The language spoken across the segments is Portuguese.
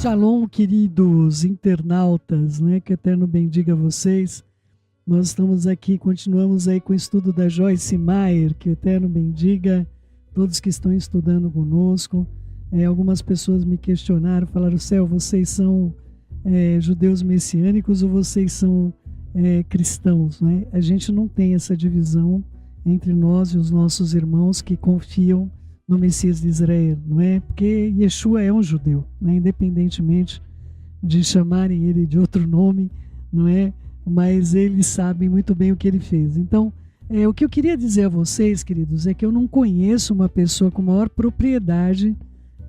Shalom, queridos internautas, né? Que o Eterno bendiga vocês. Nós estamos aqui, continuamos aí com o estudo da Joyce Meyer, que o Eterno bendiga todos que estão estudando conosco. Algumas pessoas me questionaram, falaram: Céu, vocês são judeus messiânicos ou vocês são cristãos, né? A gente não tem essa divisão entre nós e os nossos irmãos que confiam no Messias de Israel, não é? Porque Yeshua é um judeu, né? Independentemente de chamarem ele de outro nome, não é? Mas eles sabem muito bem o que ele fez. Então, o que eu queria dizer a vocês, queridos, é que eu não conheço uma pessoa com maior propriedade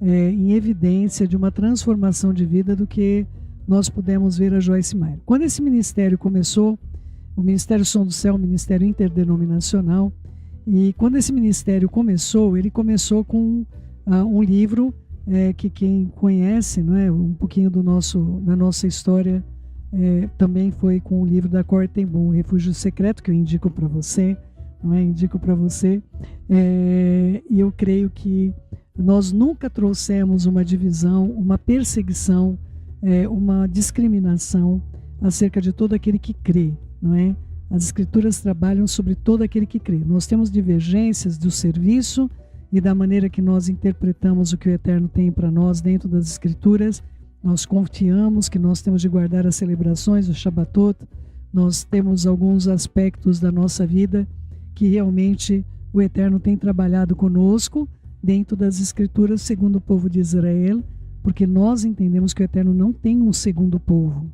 em evidência de uma transformação de vida do que nós pudemos ver a Joyce Meyer. Quando esse ministério começou, o Ministério Som do Céu, o Ministério Interdenominacional, e quando esse ministério começou, ele começou com um livro que quem conhece, não é, um pouquinho da nossa história, também foi com o livro da Corrie ten Boom, Refúgio Secreto, que eu indico para você, não é? Indico para você. E eu creio que nós nunca trouxemos uma divisão, uma perseguição, uma discriminação acerca de todo aquele que crê, não é? As Escrituras trabalham sobre todo aquele que crê. Nós temos divergências do serviço e da maneira que nós interpretamos o que o Eterno tem para nós dentro das Escrituras. Nós confiamos que nós temos de guardar as celebrações, o Shabbatot. Nós temos alguns aspectos da nossa vida que realmente o Eterno tem trabalhado conosco dentro das Escrituras segundo o povo de Israel, porque nós entendemos que o Eterno não tem um segundo povo.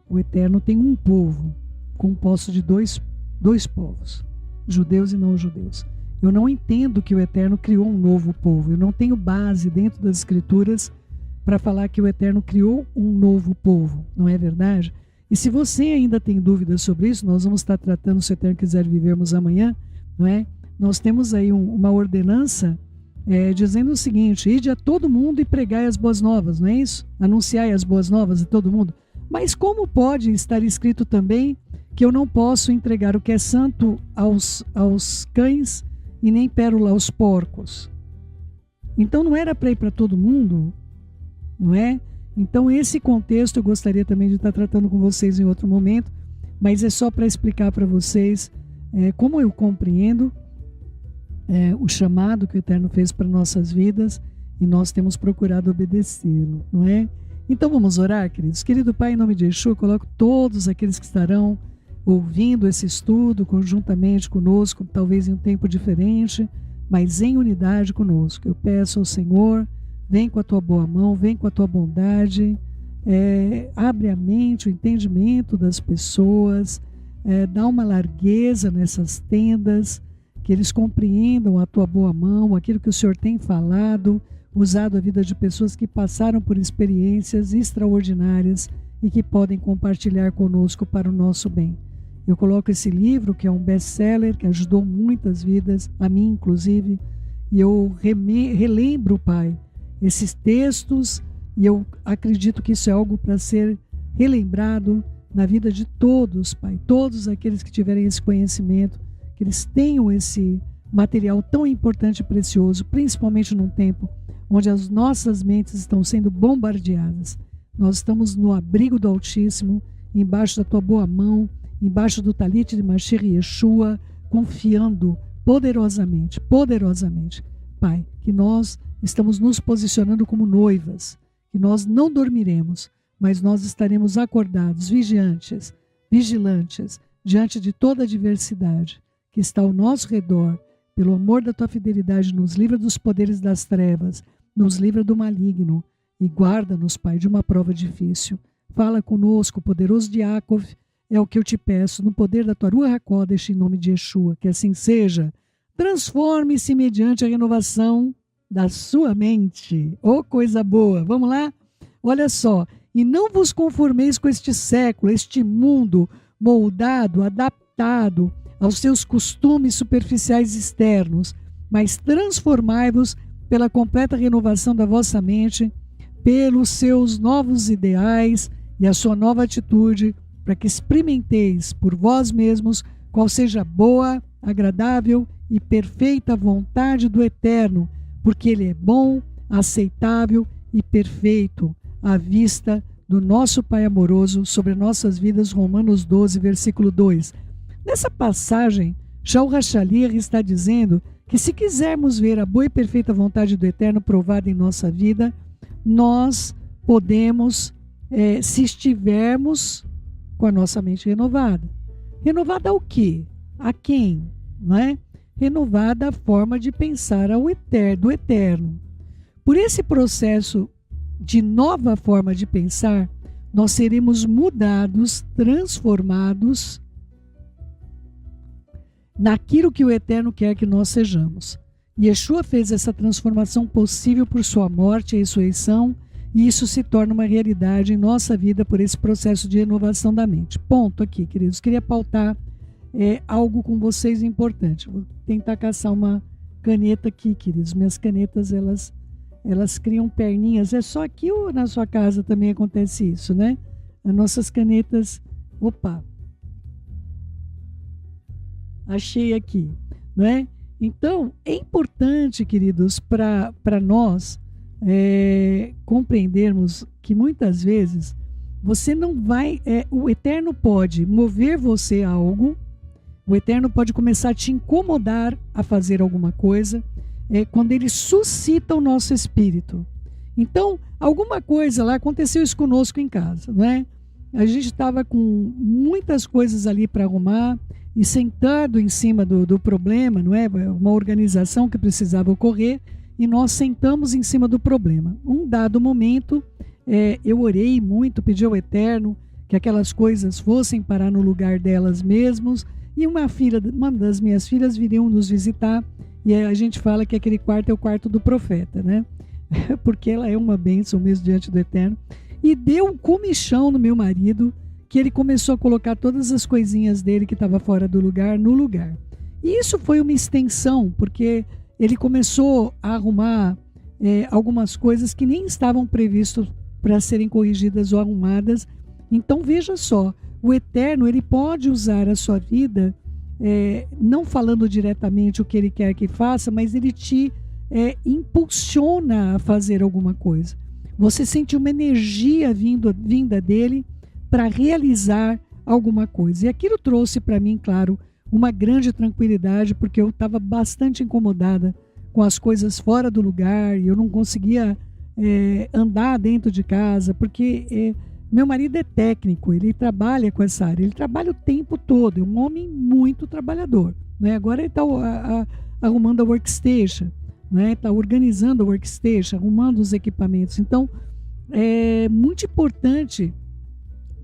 O Eterno tem um povo composto de dois povos, judeus e não judeus. Eu não entendo que o Eterno criou um novo povo. Eu não tenho base dentro das Escrituras para falar que o Eterno criou um novo povo, não é verdade? E se você ainda tem dúvidas sobre isso, nós vamos estar tratando, se o Eterno quiser vivermos amanhã, não é? Nós temos aí uma ordenança dizendo o seguinte: ide a todo mundo e pregai as boas novas, não é isso? Anunciai as boas novas a todo mundo. Mas como pode estar escrito também que eu não posso entregar o que é santo aos cães e nem pérola aos porcos? Então não era para ir para todo mundo, não é? Então esse contexto eu gostaria também de estar tratando com vocês em outro momento, mas é só para explicar para vocês como eu compreendo o chamado que o Eterno fez para nossas vidas e nós temos procurado obedecê-lo, não é? Então vamos orar, queridos. Querido Pai, em nome de Yeshua, eu coloco todos aqueles que estarão ouvindo esse estudo conjuntamente conosco, talvez em um tempo diferente, mas em unidade conosco. Eu peço ao Senhor, vem com a tua boa mão, vem com a tua bondade, abre a mente, o entendimento das pessoas, dá uma largueza nessas tendas, que eles compreendam a tua boa mão, aquilo que o Senhor tem falado, usado a vida de pessoas que passaram por experiências extraordinárias e que podem compartilhar conosco para o nosso bem. Eu coloco esse livro, que é um best-seller, que ajudou muitas vidas, a mim inclusive, e eu relembro, Pai, esses textos, e eu acredito que isso é algo para ser relembrado na vida de todos, Pai, todos aqueles que tiverem esse conhecimento, que eles tenham esse material tão importante e precioso, principalmente num tempo onde as nossas mentes estão sendo bombardeadas. Nós estamos no abrigo do Altíssimo, embaixo da tua boa mão, embaixo do talite de Mashiach Yeshua, confiando poderosamente, Pai, que nós estamos nos posicionando como noivas, que nós não dormiremos, mas nós estaremos acordados, vigilantes, diante de toda a adversidade que está ao nosso redor. Pelo amor da tua fidelidade, nos livra dos poderes das trevas, nos livra do maligno e guarda-nos, Pai, de uma prova difícil. Fala conosco, poderoso de Yaakov, é o que eu te peço, no poder da tua Ruach HaKodesh, em nome de Yeshua, que assim seja. Transforme-se mediante a renovação da sua mente. Oh, coisa boa! Vamos lá? Olha só. E não vos conformeis com este século, este mundo moldado, adaptado aos seus costumes superficiais externos, mas transformai-vos pela completa renovação da vossa mente, pelos seus novos ideais e a sua nova atitude, para que experimenteis por vós mesmos qual seja a boa, agradável e perfeita vontade do Eterno, porque Ele é bom, aceitável e perfeito. à vista do nosso Pai amoroso sobre nossas vidas, Romanos 12, versículo 2. Nessa passagem, Shaul HaShaliach está dizendo que se quisermos ver a boa e perfeita vontade do Eterno provada em nossa vida, nós podemos, se estivermos com a nossa mente renovada. Renovada ao quê? A quem? Não é? Renovada a forma de pensar do Eterno. Por esse processo de nova forma de pensar, nós seremos mudados, transformados naquilo que o Eterno quer que nós sejamos. Yeshua fez essa transformação possível por sua morte e ressurreição, e isso se torna uma realidade em nossa vida por esse processo de renovação da mente. Ponto aqui, queridos. Queria pautar algo com vocês importante. Vou tentar caçar uma caneta aqui, queridos. Minhas canetas, elas criam perninhas. É só aqui ou na sua casa também acontece isso, né? As nossas canetas... Opa! Achei aqui, não é? Então, é importante, queridos, para nós compreendermos que muitas vezes você não vai... o Eterno pode mover você a algo, o Eterno pode começar a te incomodar a fazer alguma coisa, quando Ele suscita o nosso espírito. Então, alguma coisa lá, aconteceu isso conosco em casa, não é? A gente estava com muitas coisas ali para arrumar, e sentado em cima do problema, não é? Uma organização que precisava ocorrer, e nós sentamos em cima do problema. Um dado momento, eu orei muito, pedi ao Eterno que aquelas coisas fossem parar no lugar delas mesmos, e uma das minhas filhas viriam nos visitar, e a gente fala que aquele quarto é o quarto do profeta, né? Porque ela é uma bênção mesmo diante do Eterno, e deu um comichão no meu marido, que ele começou a colocar todas as coisinhas dele que estavam fora do lugar, no lugar. E isso foi uma extensão, porque ele começou a arrumar algumas coisas que nem estavam previstas para serem corrigidas ou arrumadas. Então veja só, o Eterno, ele pode usar a sua vida, não falando diretamente o que ele quer que faça, mas ele te impulsiona a fazer alguma coisa. Você sente uma energia vinda dele para realizar alguma coisa. E aquilo trouxe para mim, claro, uma grande tranquilidade, porque eu estava bastante incomodada com as coisas fora do lugar, e eu não conseguia andar dentro de casa, porque meu marido é técnico, ele trabalha com essa área, ele trabalha o tempo todo, é um homem muito trabalhador, né? Agora ele está arrumando a workstation, né? Está organizando a workstation, arrumando os equipamentos. Então, é muito importante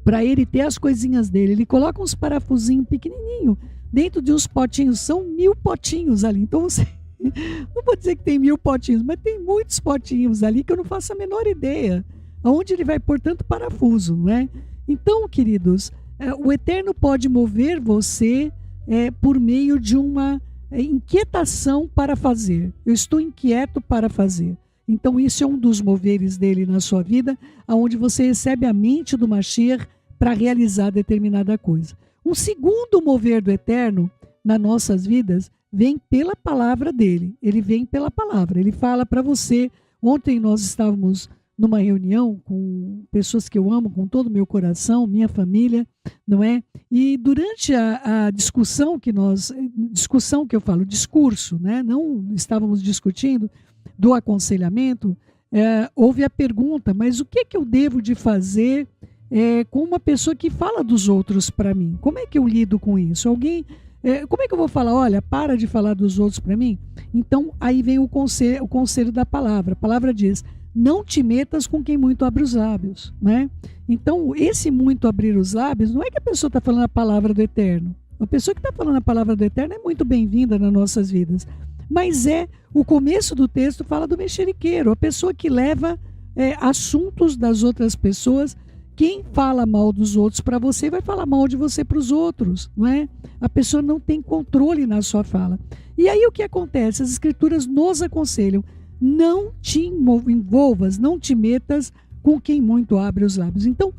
para ele ter as coisinhas dele. Ele coloca uns parafusinhos pequenininhos dentro de uns potinhos. São 1000 potinhos ali. Então você não vou dizer que tem 1000 potinhos, mas tem muitos potinhos ali que eu não faço a menor ideia aonde ele vai pôr tanto parafuso, não é? Então, queridos, o Eterno pode mover você por meio de uma inquietação para fazer. Eu estou inquieto para fazer. Então isso é um dos moveres dele na sua vida, onde você recebe a mente do Mashiach para realizar determinada coisa. Um segundo mover do Eterno nas nossas vidas vem pela palavra dele. Ele vem pela palavra. Ele fala para você. Ontem nós estávamos numa reunião com pessoas que eu amo com todo o meu coração, minha família, não é? E durante a discussão que eu falo, discurso, né? Não estávamos discutindo, do aconselhamento, houve a pergunta, mas o que eu devo de fazer com uma pessoa que fala dos outros para mim? Como é que eu lido com isso? Como é que eu vou falar, olha, para de falar dos outros para mim? Então, aí vem o conselho da palavra. A palavra diz, não te metas com quem muito abre os lábios, né? Então, esse muito abrir os lábios, não é que a pessoa está falando a palavra do Eterno. A pessoa que está falando a palavra do Eterno é muito bem-vinda nas nossas vidas. Mas o começo do texto fala do mexeriqueiro, a pessoa que leva assuntos das outras pessoas. Quem fala mal dos outros para você vai falar mal de você para os outros, não é? A pessoa não tem controle na sua fala. E aí o que acontece? As escrituras nos aconselham, não te envolvas, não te metas com quem muito abre os lábios. Então,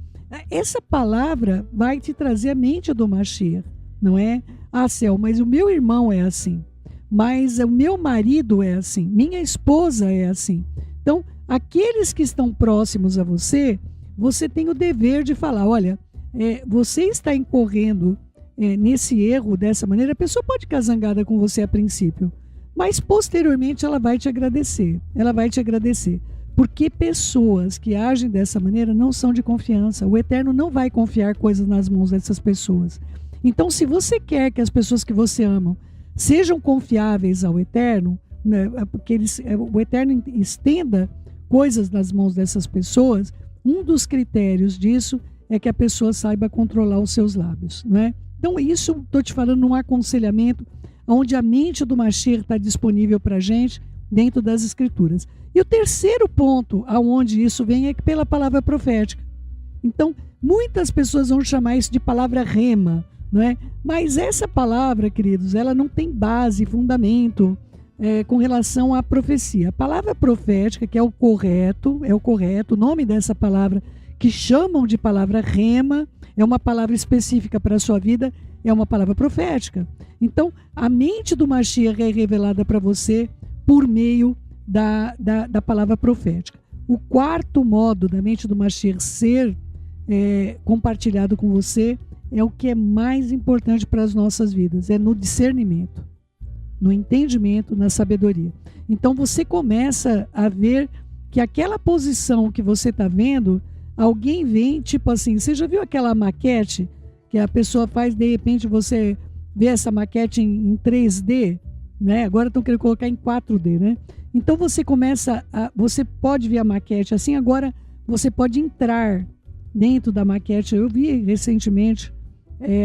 essa palavra vai te trazer a mente do Mashiach, não é? Ah, Céu, mas o meu irmão é assim. Mas o meu marido é assim, minha esposa é assim. Então, aqueles que estão próximos a você, você tem o dever de falar, olha, você está incorrendo nesse erro dessa maneira. A pessoa pode ficar zangada com você a princípio, mas posteriormente ela vai te agradecer. Ela vai te agradecer. Porque pessoas que agem dessa maneira não são de confiança. O Eterno não vai confiar coisas nas mãos dessas pessoas. Então, se você quer que as pessoas que você ama sejam confiáveis ao Eterno, né, porque o Eterno estenda coisas nas mãos dessas pessoas, um dos critérios disso é que a pessoa saiba controlar os seus lábios, não é? Então, isso estou te falando num aconselhamento onde a mente do Mashiach está disponível para a gente dentro das Escrituras. E o terceiro ponto aonde isso vem é pela palavra profética. Então, muitas pessoas vão chamar isso de palavra rema, não é? Mas essa palavra, queridos, ela não tem base, fundamento com relação à profecia. A palavra profética, que é o correto, o nome dessa palavra, que chamam de palavra rema, é uma palavra específica para a sua vida, é uma palavra profética. Então, a mente do Mashiach é revelada para você por meio da palavra profética. O quarto modo da mente do Mashiach ser compartilhado com você é o que é mais importante para as nossas vidas, é no discernimento, no entendimento, na sabedoria. Então você começa a ver que aquela posição que você está vendo, alguém vem, tipo assim, você já viu aquela maquete que a pessoa faz, de repente você vê essa maquete em 3D, né? Agora estão querendo colocar em 4D, né? Então você você pode ver a maquete assim, agora você pode entrar dentro da maquete. Eu vi recentemente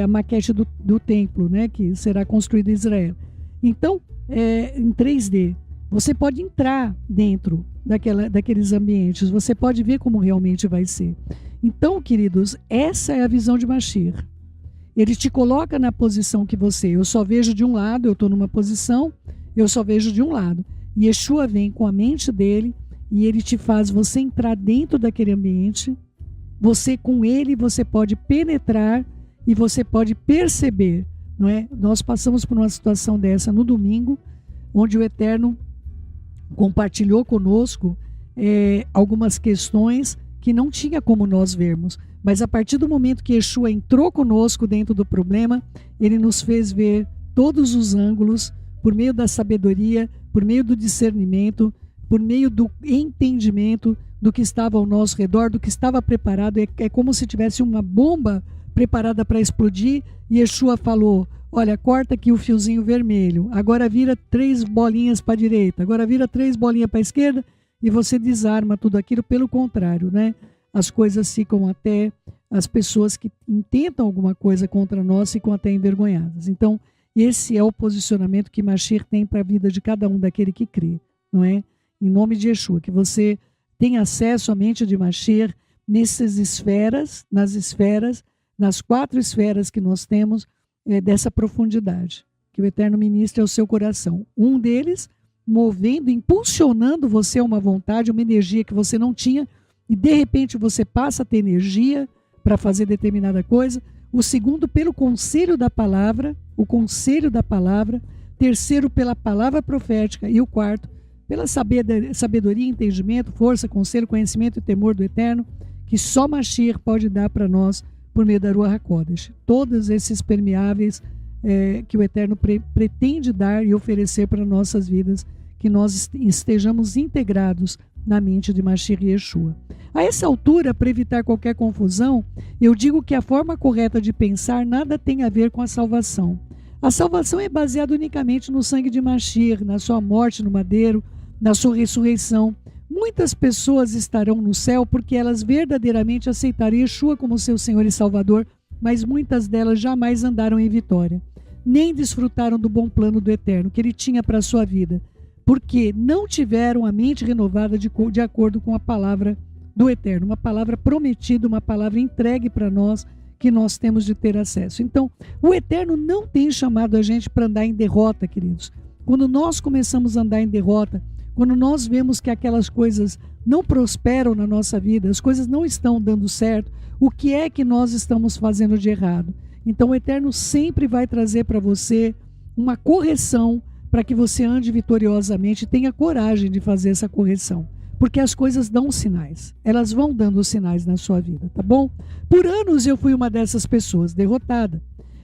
a maquete do templo, né? Que será construído em Israel. Então, em 3D, você pode entrar dentro daqueles ambientes, você pode ver como realmente vai ser. Então, queridos, essa é a visão de Mashiach. Ele te coloca na posição que eu só vejo de um lado, eu estou numa posição, eu só vejo de um lado. E Yeshua vem com a mente dele e ele te faz você entrar dentro daquele ambiente. Com ele, você pode penetrar e você pode perceber, não é? Nós passamos por uma situação dessa no domingo, onde o Eterno compartilhou conosco algumas questões que não tinha como nós vermos. Mas a partir do momento que Yeshua entrou conosco dentro do problema, ele nos fez ver todos os ângulos, por meio da sabedoria, por meio do discernimento, por meio do entendimento do que estava ao nosso redor, do que estava preparado. É como se tivesse uma bomba preparada para explodir, e Yeshua falou, olha, corta aqui o fiozinho vermelho, agora vira 3 bolinhas para a direita, agora vira 3 bolinhas para a esquerda, e você desarma tudo aquilo. Pelo contrário, né? As coisas ficam até, as pessoas que intentam alguma coisa contra nós ficam até envergonhadas. Então, esse é o posicionamento que Mashiach tem para a vida de cada um daquele que crê, não é? Em nome de Yeshua, que você tenha acesso à mente de Mashiach nessas esferas, nas 4 esferas que nós temos dessa profundidade, que o Eterno ministre ao seu coração. Um deles, movendo, impulsionando você a uma vontade, uma energia que você não tinha, e de repente você passa a ter energia para fazer determinada coisa. O segundo, pelo conselho da palavra, terceiro, pela palavra profética, e o quarto, pela sabedoria, entendimento, força, conselho, conhecimento e temor do Eterno, que só Mashiach pode dar para nós por meio da Ruach HaKodesh. Todos esses permeáveis que o Eterno pretende dar e oferecer para nossas vidas, que nós estejamos integrados na mente de Mashiach e Yeshua. A essa altura, para evitar qualquer confusão, eu digo que a forma correta de pensar nada tem a ver com a salvação. A salvação é baseada unicamente no sangue de Mashiach, na sua morte no madeiro, na sua ressurreição. Muitas pessoas estarão no céu porque elas verdadeiramente aceitaram Yeshua como seu Senhor e Salvador, mas muitas delas jamais andaram em vitória, nem desfrutaram do bom plano do Eterno que Ele tinha para a sua vida, porque não tiveram a mente renovada de acordo com a palavra do Eterno, uma palavra prometida, uma palavra entregue para nós, que nós temos de ter acesso. Então, o Eterno não tem chamado a gente para andar em derrota, queridos. Quando nós começamos a andar em derrota, quando nós vemos que aquelas coisas não prosperam na nossa vida, as coisas não estão dando certo, o que é que nós estamos fazendo de errado? Então, o Eterno sempre vai trazer para você uma correção para que você ande vitoriosamente e tenha coragem de fazer essa correção. porque as coisas dão sinais. Elas vão dando sinais na sua vida, tá bom? Por anos eu fui uma dessas pessoas derrotada.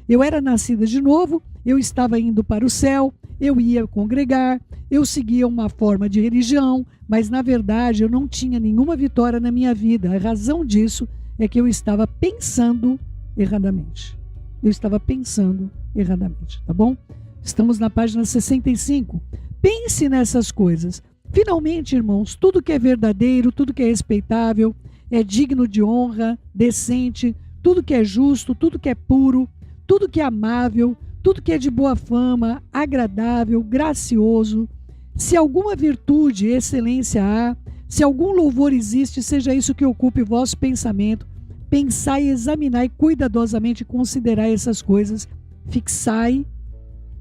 Eu era nascida de novo, eu estava indo para o céu, eu ia congregar, eu seguia uma forma de religião, mas na verdade eu não tinha nenhuma vitória na minha vida. A razão disso é que eu estava pensando erradamente. Eu estava pensando erradamente, tá bom? Estamos na página 65. Pense nessas coisas. Finalmente, irmãos, tudo que é verdadeiro, tudo que é respeitável, é digno de honra, decente, tudo que é justo, tudo que é puro, tudo que é amável, tudo que é de boa fama, agradável, gracioso, se alguma virtude e excelência há, se algum louvor existe, seja isso que ocupe o vosso pensamento, pensai, examinai cuidadosamente, considerai essas coisas, fixai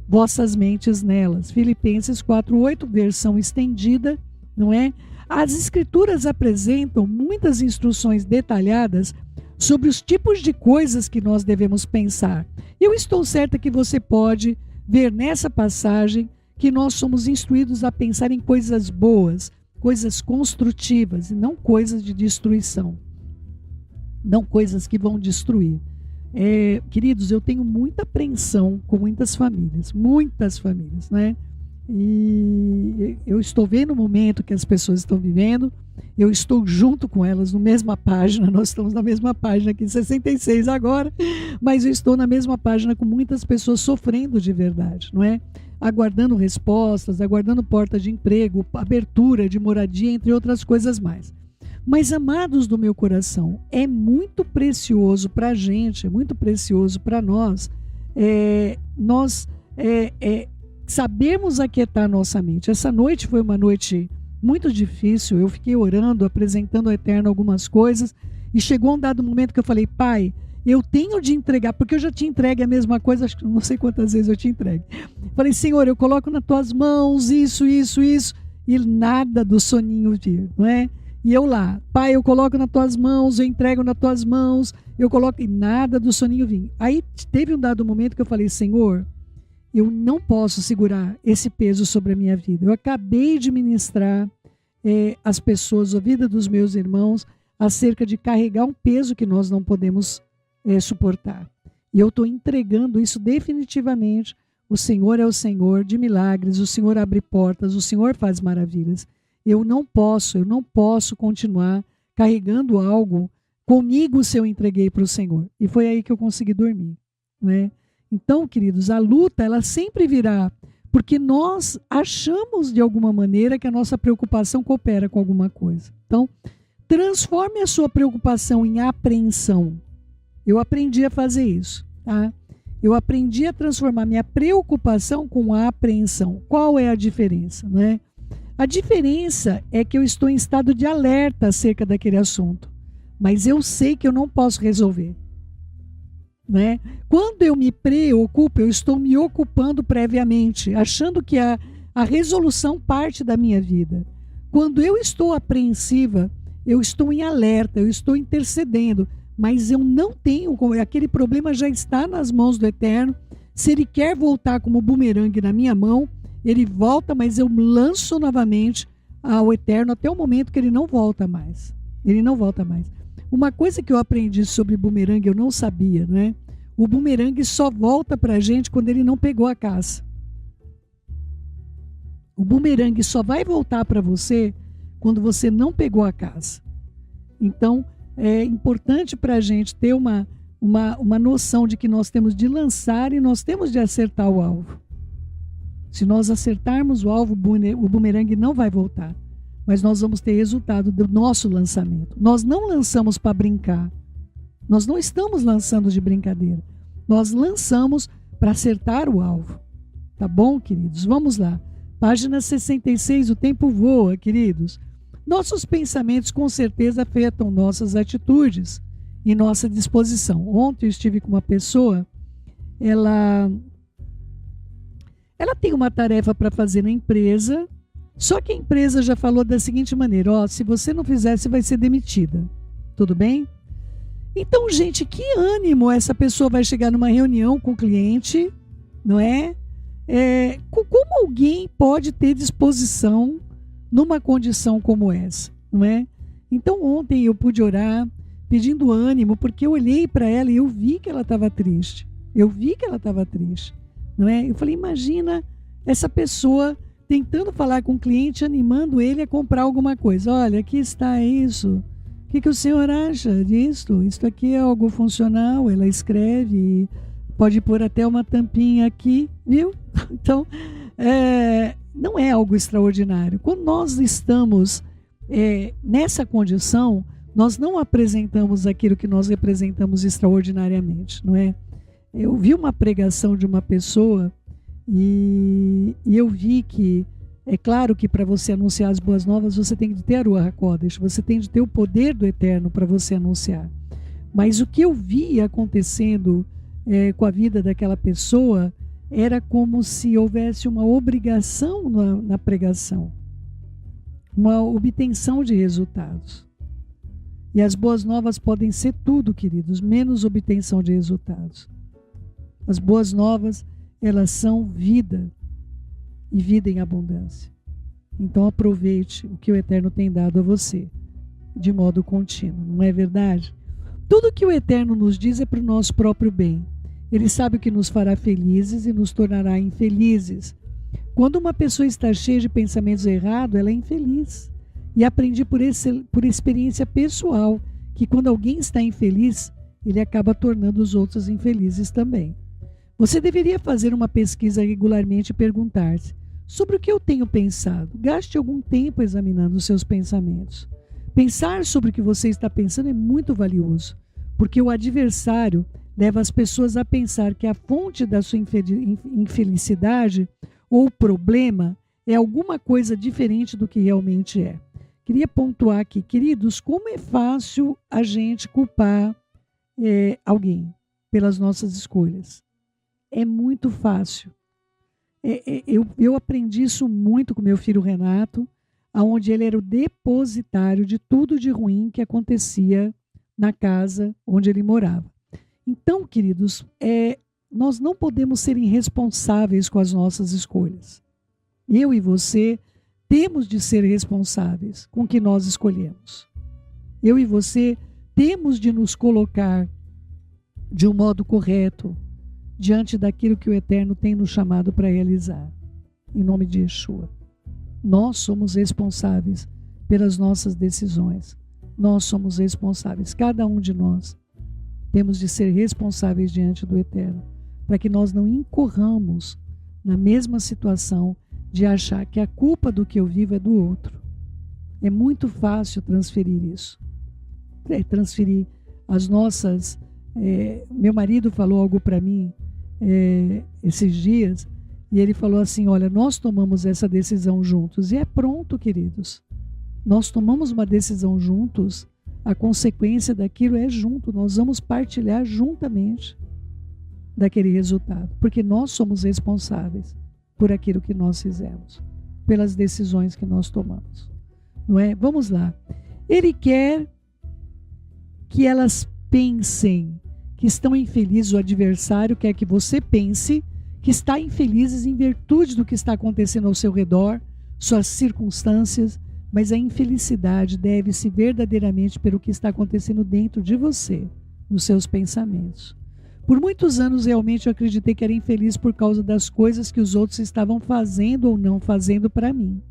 vossas mentes nelas. Filipenses 4:8, versão estendida, não é? As escrituras apresentam muitas instruções detalhadas sobre os tipos de coisas que nós devemos pensar. Eu estou certa que você pode ver nessa passagem que nós somos instruídos a pensar em coisas boas, coisas construtivas e não coisas de destruição, não coisas que vão destruir. Queridos, eu tenho muita apreensão com muitas famílias, né? E eu estou vendo o momento que as pessoas estão vivendo, eu estou junto com elas na mesma página, nós estamos na mesma página aqui, 66 agora, mas eu estou na mesma página com muitas pessoas sofrendo de verdade, não é? Aguardando respostas, aguardando porta de emprego, abertura de moradia, entre outras coisas mais. Mas, amados do meu coração, é muito precioso para a gente, é muito precioso para nós, sabermos aquietar nossa mente. Essa noite foi uma noite muito difícil, eu fiquei orando, apresentando ao Eterno algumas coisas, e chegou um dado momento que eu falei, Pai, eu tenho de entregar, porque eu já te entregue a mesma coisa, acho que não sei quantas vezes eu te entregue. Falei, Senhor, eu coloco nas tuas mãos isso, e nada do soninho vir, não é? E eu lá, Pai, eu coloco nas tuas mãos, eu entrego nas tuas mãos, eu coloco, e nada do soninho vir. Aí teve um dado momento que eu falei, Senhor, eu não posso segurar esse peso sobre a minha vida. Eu acabei de ministrar as pessoas, a vida dos meus irmãos, acerca de carregar um peso que nós não podemos suportar. E eu estou entregando isso definitivamente. O Senhor é o Senhor de milagres, o Senhor abre portas, o Senhor faz maravilhas. Eu não posso continuar carregando algo comigo se eu entreguei para o Senhor. E foi aí que eu consegui dormir, né? Então, queridos, a luta, ela sempre virá, porque nós achamos de alguma maneira que a nossa preocupação coopera com alguma coisa. Então, transforme a sua preocupação em apreensão. Eu aprendi a fazer isso, tá? Eu aprendi a transformar minha preocupação com a apreensão. Qual é a diferença, né? A diferença é que eu estou em estado de alerta acerca daquele assunto, mas eu sei que eu não posso resolver, né? Quando eu me preocupo, eu estou me ocupando previamente, achando que a resolução parte da minha vida. Quando eu estou apreensiva, eu estou em alerta, eu estou intercedendo, mas eu não tenho, aquele problema já está nas mãos do Eterno. Se ele quer voltar como bumerangue na minha mão, ele volta, mas eu lanço novamente ao Eterno até o momento que ele não volta mais. Ele não volta mais. Uma coisa que eu aprendi sobre bumerangue, eu não sabia, né? O bumerangue só volta para a gente quando ele não pegou a caça. O bumerangue só vai voltar para você quando você não pegou a caça. Então, é importante para a gente ter uma noção de que nós temos de lançar e nós temos de acertar o alvo. Se nós acertarmos o alvo, o bumerangue não vai voltar, mas nós vamos ter resultado do nosso lançamento. Nós não lançamos para brincar, nós não estamos lançando de brincadeira, nós lançamos para acertar o alvo. Tá bom, queridos? Vamos lá. Página 66, o tempo voa, queridos. Nossos pensamentos com certeza afetam nossas atitudes e nossa disposição. Ontem eu estive com uma pessoa, ela tem uma tarefa para fazer na empresa, só que a empresa já falou da seguinte maneira, se você não fizer, você vai ser demitida. Tudo bem? Então, gente, que ânimo essa pessoa vai chegar numa reunião com o cliente, não é? Como alguém pode ter disposição, numa condição como essa, não é? Então ontem eu pude orar pedindo ânimo, porque eu olhei para ela e eu vi que ela estava triste. Não é? Eu falei, imagina essa pessoa tentando falar com o cliente, animando ele a comprar alguma coisa. Olha, aqui está isso. O que o senhor acha disso? Isso aqui é algo funcional, ela escreve, pode pôr até uma tampinha aqui, viu? Então, não é algo extraordinário. Quando nós estamos nessa condição, nós não apresentamos aquilo que nós representamos extraordinariamente, não é? Eu vi uma pregação de uma pessoa e eu vi que, é claro que para você anunciar as boas novas, você tem de ter a Ruach HaKodesh, você tem de ter o poder do Eterno para você anunciar. Mas o que eu vi acontecendo com a vida daquela pessoa era como se houvesse uma obrigação na pregação, uma obtenção de resultados. E as boas novas podem ser tudo, queridos, menos obtenção de resultados. As boas novas, elas são vida, e vida em abundância. Então aproveite o que o Eterno tem dado a você, de modo contínuo, não é verdade? Tudo que o Eterno nos diz é para o nosso próprio bem. Ele sabe o que nos fará felizes e nos tornará infelizes. Quando uma pessoa está cheia de pensamentos errados, ela é infeliz. E aprendi por experiência pessoal que quando alguém está infeliz, ele acaba tornando os outros infelizes também. Você deveria fazer uma pesquisa regularmente e perguntar-se: sobre o que eu tenho pensado? Gaste algum tempo examinando os seus pensamentos. Pensar sobre o que você está pensando é muito valioso, porque o adversário leva as pessoas a pensar que a fonte da sua infelicidade ou problema é alguma coisa diferente do que realmente é. Queria pontuar aqui, queridos, como é fácil a gente culpar alguém pelas nossas escolhas. É muito fácil. Eu aprendi isso muito com meu filho Renato, onde ele era o depositário de tudo de ruim que acontecia na casa onde ele morava. Então, queridos, nós não podemos ser irresponsáveis com as nossas escolhas. Eu e você temos de ser responsáveis com o que nós escolhemos. Eu e você temos de nos colocar de um modo correto diante daquilo que o Eterno tem nos chamado para realizar. Em nome de Yeshua. Nós somos responsáveis pelas nossas decisões. Nós somos responsáveis. Cada um de nós temos de ser responsáveis diante do Eterno, para que nós não incorramos na mesma situação de achar que a culpa do que eu vivo é do outro. É muito fácil transferir isso. Transferir as nossas... meu marido falou algo para mim esses dias, e ele falou assim, olha, nós tomamos essa decisão juntos, e é pronto, queridos. Nós tomamos uma decisão juntos, a consequência daquilo é junto, nós vamos partilhar juntamente daquele resultado, porque nós somos responsáveis por aquilo que nós fizemos, pelas decisões que nós tomamos, não é? Vamos lá. Ele quer que elas pensem que estão infelizes, o adversário quer que você pense que está infelizes em virtude do que está acontecendo ao seu redor, suas circunstâncias, mas a infelicidade deve-se verdadeiramente pelo que está acontecendo dentro de você, nos seus pensamentos. Por muitos anos realmente eu acreditei que era infeliz por causa das coisas que os outros estavam fazendo ou não fazendo para mim.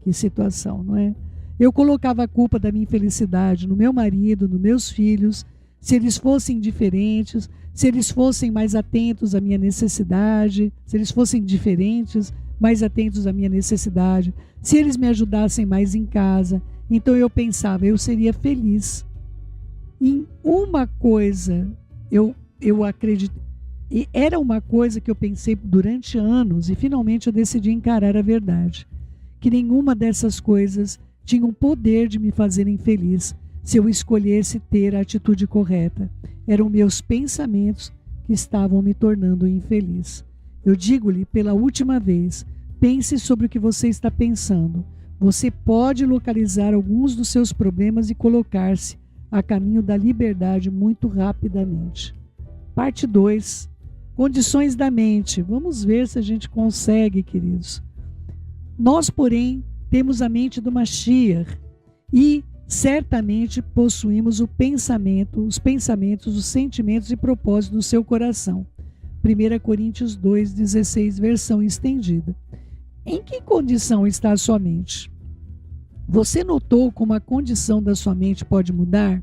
Que situação, não é? Eu colocava a culpa da minha infelicidade no meu marido, nos meus filhos, se eles fossem diferentes, se eles fossem mais atentos à minha necessidade, se eles fossem diferentes, mais atentos à minha necessidade, se eles me ajudassem mais em casa. Então eu pensava, eu seria feliz. Em uma coisa, eu acredito, e era uma coisa que eu pensei durante anos, e finalmente eu decidi encarar a verdade, que nenhuma dessas coisas tinha o poder de me fazer infeliz se eu escolhesse ter a atitude correta. Eram meus pensamentos que estavam me tornando infeliz. Eu digo-lhe pela última vez, pense sobre o que você está pensando. Você pode localizar alguns dos seus problemas e colocar-se a caminho da liberdade muito rapidamente. Parte 2. Condições da mente. Vamos ver se a gente consegue, queridos. Nós, porém, temos a mente do Mashiach e certamente possuímos os pensamentos, os sentimentos e propósitos do seu coração. 1 Coríntios 2,16, versão estendida. Em que condição está a sua mente? Você notou como a condição da sua mente pode mudar?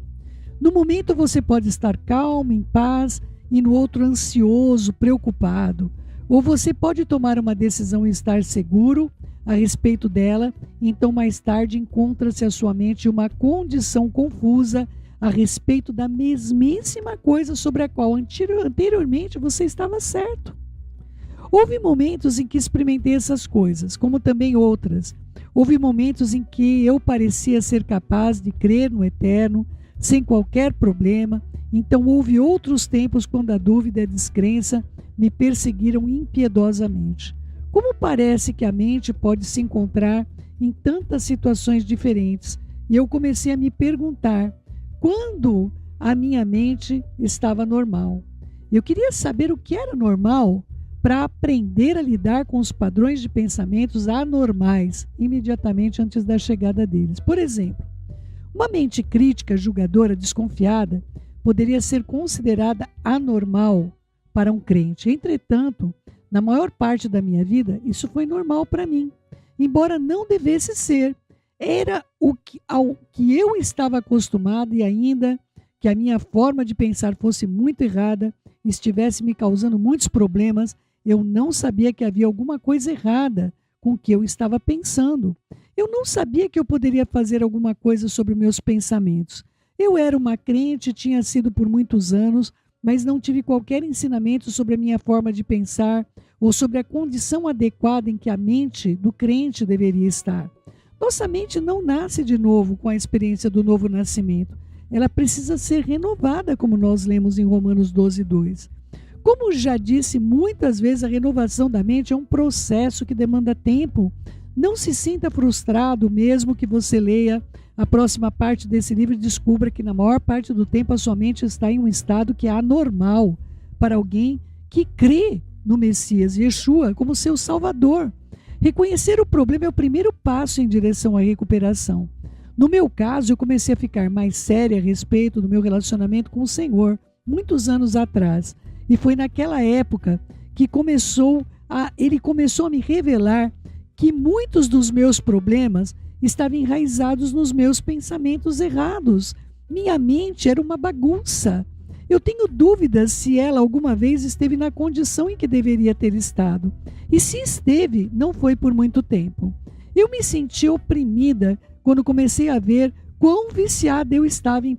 No momento você pode estar calmo, em paz, e no outro ansioso, preocupado. Ou você pode tomar uma decisão e estar seguro a respeito dela, então mais tarde encontra-se a sua mente em uma condição confusa a respeito da mesmíssima coisa sobre a qual anteriormente você estava certo. Houve momentos em que experimentei essas coisas, como também outras. Houve momentos em que eu parecia ser capaz de crer no eterno, sem qualquer problema. Então houve outros tempos quando a dúvida e a descrença me perseguiram impiedosamente. Como parece que a mente pode se encontrar em tantas situações diferentes? E eu comecei a me perguntar quando a minha mente estava normal. Eu queria saber o que era normal para aprender a lidar com os padrões de pensamentos anormais imediatamente antes da chegada deles. Por exemplo, uma mente crítica, julgadora, desconfiada poderia ser considerada anormal para um crente. Entretanto, na maior parte da minha vida, isso foi normal para mim, embora não devesse ser. Era ao que eu estava acostumado, e ainda que a minha forma de pensar fosse muito errada, estivesse me causando muitos problemas, eu não sabia que havia alguma coisa errada com o que eu estava pensando. Eu não sabia que eu poderia fazer alguma coisa sobre meus pensamentos. Eu era uma crente, tinha sido por muitos anos, mas não tive qualquer ensinamento sobre a minha forma de pensar ou sobre a condição adequada em que a mente do crente deveria estar. Nossa mente não nasce de novo com a experiência do novo nascimento. Ela precisa ser renovada, como nós lemos em Romanos 12:2. Como já disse muitas vezes, a renovação da mente é um processo que demanda tempo. Não se sinta frustrado mesmo que você leia a próxima parte desse livro e descubra que na maior parte do tempo a sua mente está em um estado que é anormal para alguém que crê no Messias Yeshua como seu Salvador. Reconhecer o problema é o primeiro passo em direção à recuperação. No meu caso, eu comecei a ficar mais séria a respeito do meu relacionamento com o Senhor, muitos anos atrás. E foi naquela época que ele começou a me revelar que muitos dos meus problemas estavam enraizados nos meus pensamentos errados. Minha mente era uma bagunça. Eu tenho dúvidas se ela alguma vez esteve na condição em que deveria ter estado. E se esteve, não foi por muito tempo. Eu me senti oprimida quando comecei a ver quão viciada eu estava em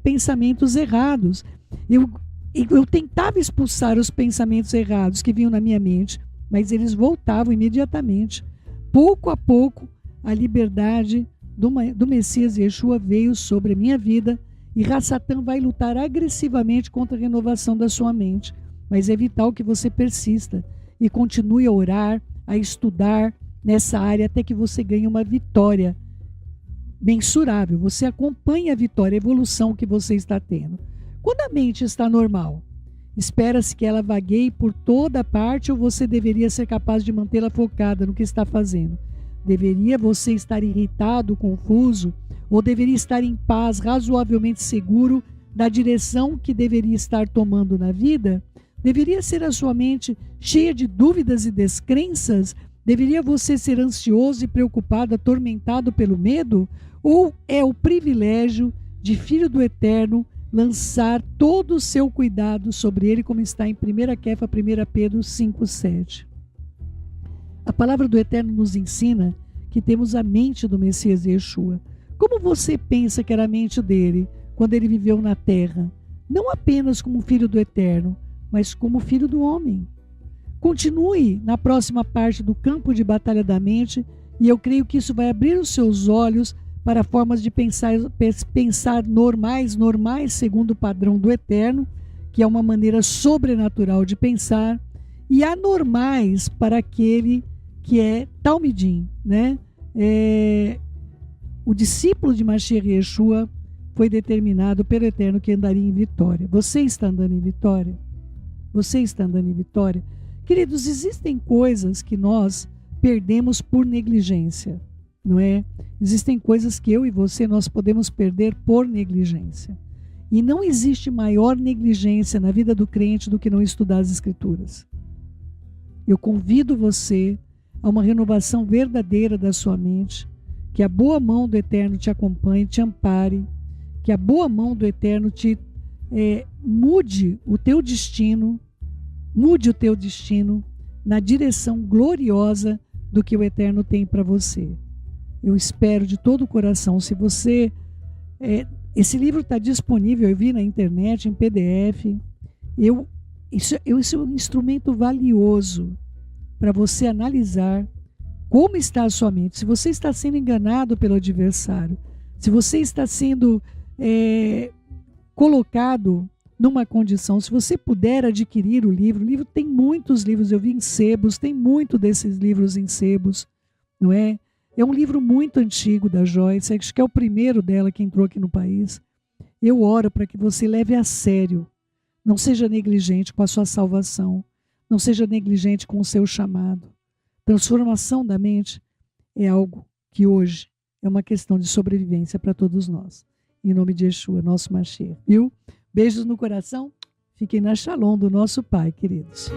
pensamentos errados. Eu tentava expulsar os pensamentos errados que vinham na minha mente, mas eles voltavam imediatamente. Pouco a pouco, a liberdade do Messias Yeshua veio sobre a minha vida, e Hassatan vai lutar agressivamente contra a renovação da sua mente. Mas é vital que você persista e continue a orar, a estudar nessa área até que você ganhe uma vitória mensurável. Você acompanha a vitória, a evolução que você está tendo. Quando a mente está normal, espera-se que ela vagueie por toda parte, ou você deveria ser capaz de mantê-la focada no que está fazendo? Deveria você estar irritado, confuso, ou deveria estar em paz, razoavelmente seguro da direção que deveria estar tomando na vida? Deveria ser a sua mente cheia de dúvidas e descrenças? Deveria você ser ansioso e preocupado, atormentado pelo medo? Ou é o privilégio de filho do Eterno lançar todo o seu cuidado sobre ele, como está em 1 Kefa, 1 Pedro 5:7. A palavra do Eterno nos ensina que temos a mente do Messias Yeshua. Como você pensa que era a mente dele quando ele viveu na terra? Não apenas como filho do Eterno, mas como filho do homem. Continue na próxima parte do campo de batalha da mente, e eu creio que isso vai abrir os seus olhos para formas de pensar normais segundo o padrão do Eterno, que é uma maneira sobrenatural de pensar, e anormais para aquele que é Talmidim, né? O discípulo de Mashiach Yeshua foi determinado pelo Eterno que andaria em vitória. Você está andando em vitória? Você está andando em vitória? Queridos, existem coisas que nós perdemos por negligência, não é? Existem coisas que eu e você nós podemos perder por negligência. E não existe maior negligência na vida do crente do que não estudar as Escrituras. Eu convido você a uma renovação verdadeira da sua mente, que a boa mão do Eterno te acompanhe, te ampare, que a boa mão do Eterno te mude o teu destino na direção gloriosa do que o Eterno tem para você. Eu espero de todo o coração, se você... esse livro está disponível, eu vi na internet, em PDF. Isso é um instrumento valioso para você analisar como está a sua mente. Se você está sendo enganado pelo adversário, se você está sendo colocado numa condição, se você puder adquirir o livro tem muitos livros, eu vi em sebos, tem muito desses livros em sebos, não é? É um livro muito antigo da Joyce, acho que é o primeiro dela que entrou aqui no país. Eu oro para que você leve a sério, não seja negligente com a sua salvação, não seja negligente com o seu chamado. Transformação da mente é algo que hoje é uma questão de sobrevivência para todos nós. Em nome de Yeshua, nosso Mashiach. Viu? Beijos no coração. Fiquem na Shalom do nosso Pai, queridos.